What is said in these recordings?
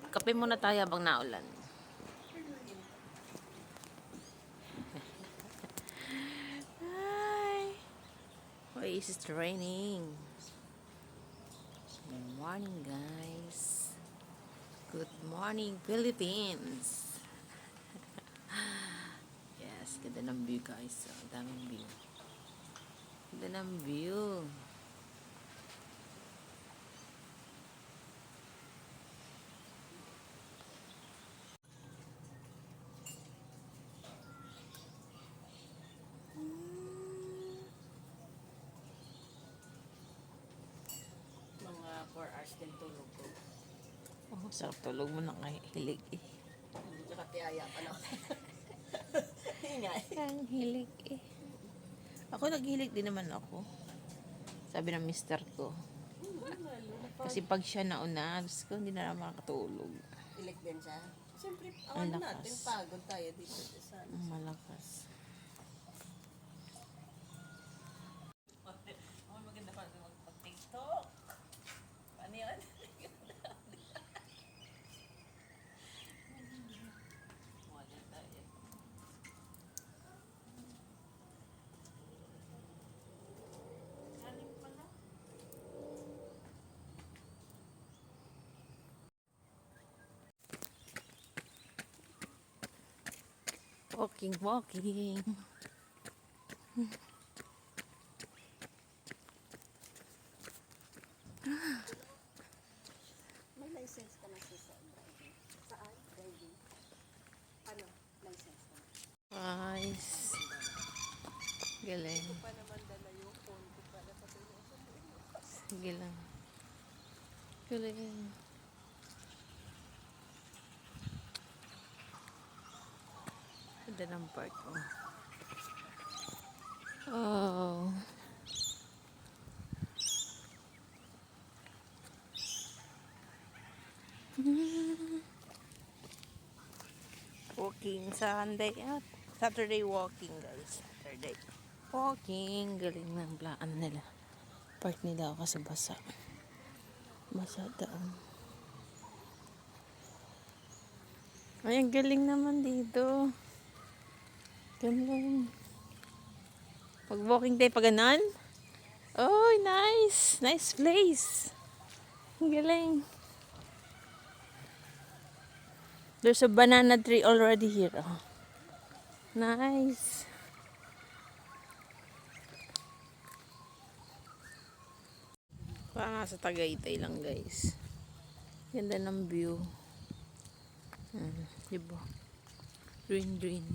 Kape muna tayo habang naulan. Hi! Why is it raining? Good morning, guys. Good morning, Philippines. Yes, ganda ng view, guys. Ang daming view. Ganda ng view. Mga 4 hours din tulog ko. Oh, sarap tulog mo na kay hilig eh. Tsaka tiyaya pa na. Ingay. Ang hilig eh. Ako naghilig din naman ako. Sabi ng mister ko. Kasi pag siya nauna, Diyos ko, hindi na naman makatulog. Ilik din siya. Siyempre, Ang awan lakas. natin, pagod tayo dito sa Ang malakas. Oh, maganda pa mag-TikTok. Paano yun? Wala tayo. Galing pala. Walking, walking. May license ka na sa driving. Saan? Driving. Ano? License ka na. Nice. Galing. Pa naman dala yung phone ko para sa Sige lang. Galing. Ganda ng park ko. Oh. Walking Sunday at Saturday walking, guys. Saturday walking. Galing ng plaan nila. Park nila ako kasi basa. Basa daw. Ay, ang galing naman dito. Galing. Pag walking day pa ganon. Oh, nice. Nice place. Ang galing. There's a banana tree already here. Oh. Nice. Parang nasa Tagaytay lang, guys. Ganda ng view. Diba? Green, green.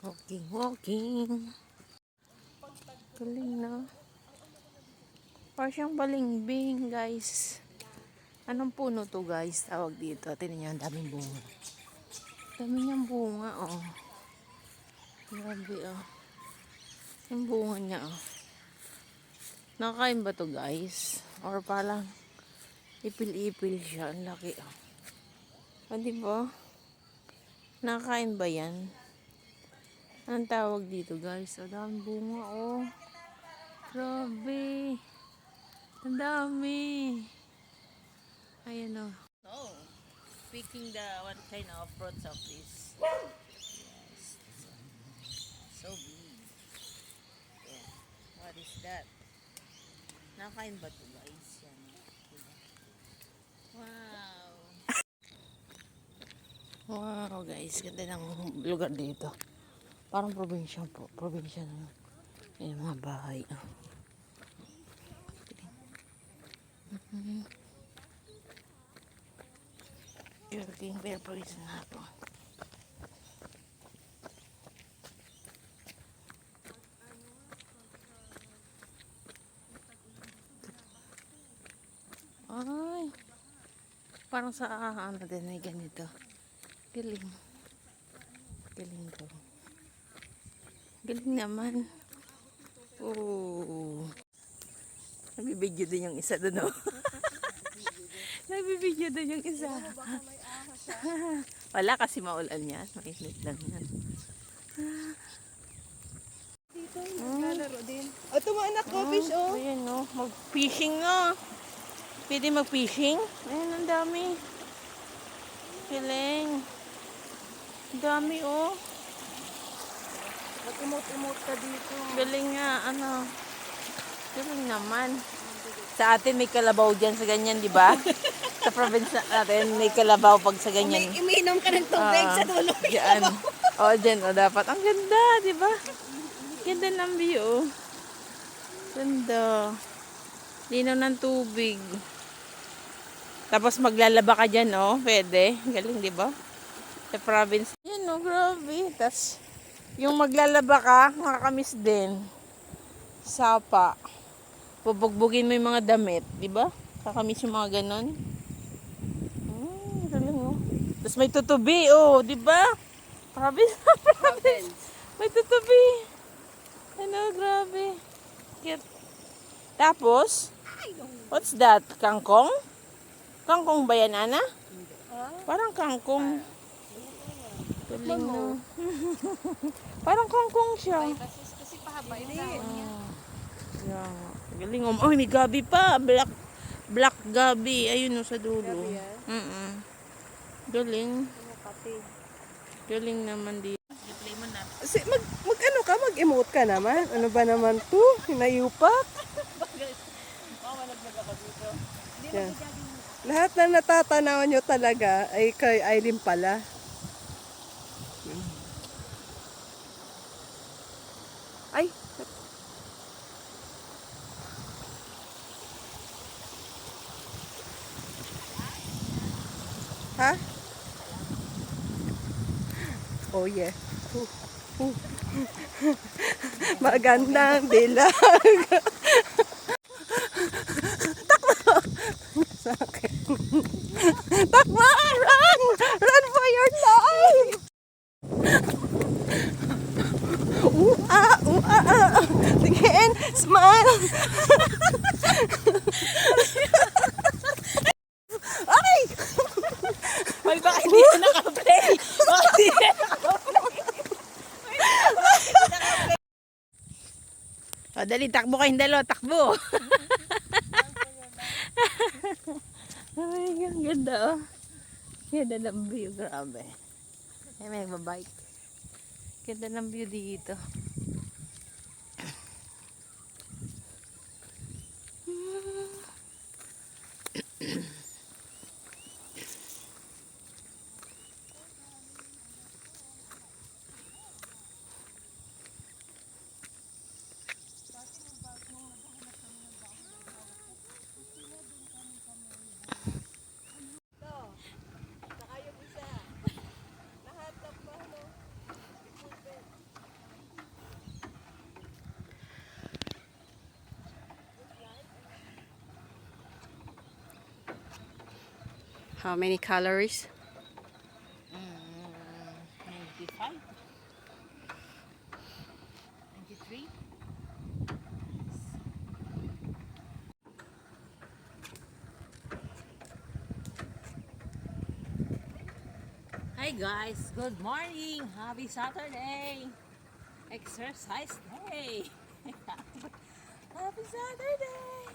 Walking, walking. Galing na. Parang siyang balimbing, guys. Anong puno to, guys? Tawag dito. Tingnan niyo, ang daming bunga. Dami niyang bunga, oh. Grabe, oh. Yung bunga niya, oh. Nakakain ba to, guys? Or parang ipil-ipil siya. Ang laki, oh. O, diba? Nakakain ba yan? Anong tawag dito, guys? Ang daming bunga, oh. Grabe. Ang dami. Ayan, oh. Oh. Picking the what kind of fruits of this. Yes. So big. Yeah. What is that? Nakakain ba ito, guys? Yan. Diba? Wow. Wow, guys. Ganda ng lugar dito. Parang probinsya po. Probinsya na. Ayan, mga bahay. Working fair prison na ito. Ay. Parang sa ano din may ganito. Galing. Galing ko. Galing naman. Oh. Nagbibideo din yung isa doon, oh. Nagbibideo din yung isa. Wala kasi maulan yan. Mainit lang yan. Dito, naglalaro din. O, tumanak ko, fish, oh. Ayan, no. Mag-fishing na. Pwede mag-fishing. Ayan, ang dami. Galing. Ang dami, oh. Mag-emote-emote ka dito. Galing nga, ano. Galing naman. Sa atin may kalabaw dyan sa ganyan, di ba? Sa province natin may kalabaw pag sa ganyan. Umiinom ka ng tubig sa dulo. Diyan. Dyan, dapat. Ang ganda, di ba? Ganda ng view, oh. Ganda. Linaw ng tubig. Tapos maglalaba ka dyan, oh. Pwede. Galing, di ba? Sa province. Yan, oh, grabe. Tapos, yung maglalaba ka, makakamiss din. Sapa. Bubugbugin mo yung mga damit, di ba? Kakamiss yung mga ganon. Galing, oh. Tapos may tutubi, oh, di ba? Province. May tutubi. Ano, grabe. Cute. Tapos, what's that? Kangkong? Kangkong ba yan, Ana? Parang kangkong. Galing, no? Parang kangkong siya. Kasi pahaba yun. Yeah. Galing, oh. May gabi pa. Black gabi. Ayun, oh, sa dulo. Gabi yan? Galing. Galing naman di. Kasi mag-ano ka, mag-emote ka naman. Ano ba naman to? Hinayupak. Yan. Lahat na natatanaw nyo talaga ay kay Aileen pala. Ay! Ha? Oh yeah. Magandang dilag. Takbo! Sa akin. Takbo! Run! Run for your life! Again, smile! Ay! Ay, baka hindi na naka-play. Baka hindi na dali, takbo kayong dalawa, takbo. Ay, ang ganda, oh. Ganda ng view, grabe. Ay, may nagbabike. Ganda ng view dito. How many calories? 95? 93? Hi guys, good morning. Happy Saturday. Exercise day. Happy Saturday.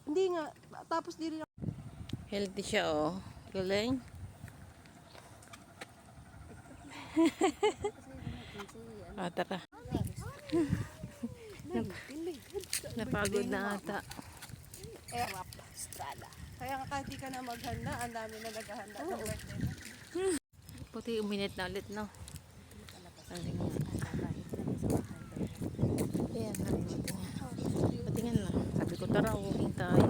Hindi nga. Tapos di rin ako. Healthy siya, oh. Galing. Tara. Napagod na ata. Kaya nga kahit di ka na maghanda, ang dami na naghahanda ng birthday mo. Puti uminit na ulit, no? Galing nga. Ayan, buti nga. Patingin na. Sabi ko, tara, walking tayo.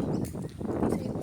Kasi yung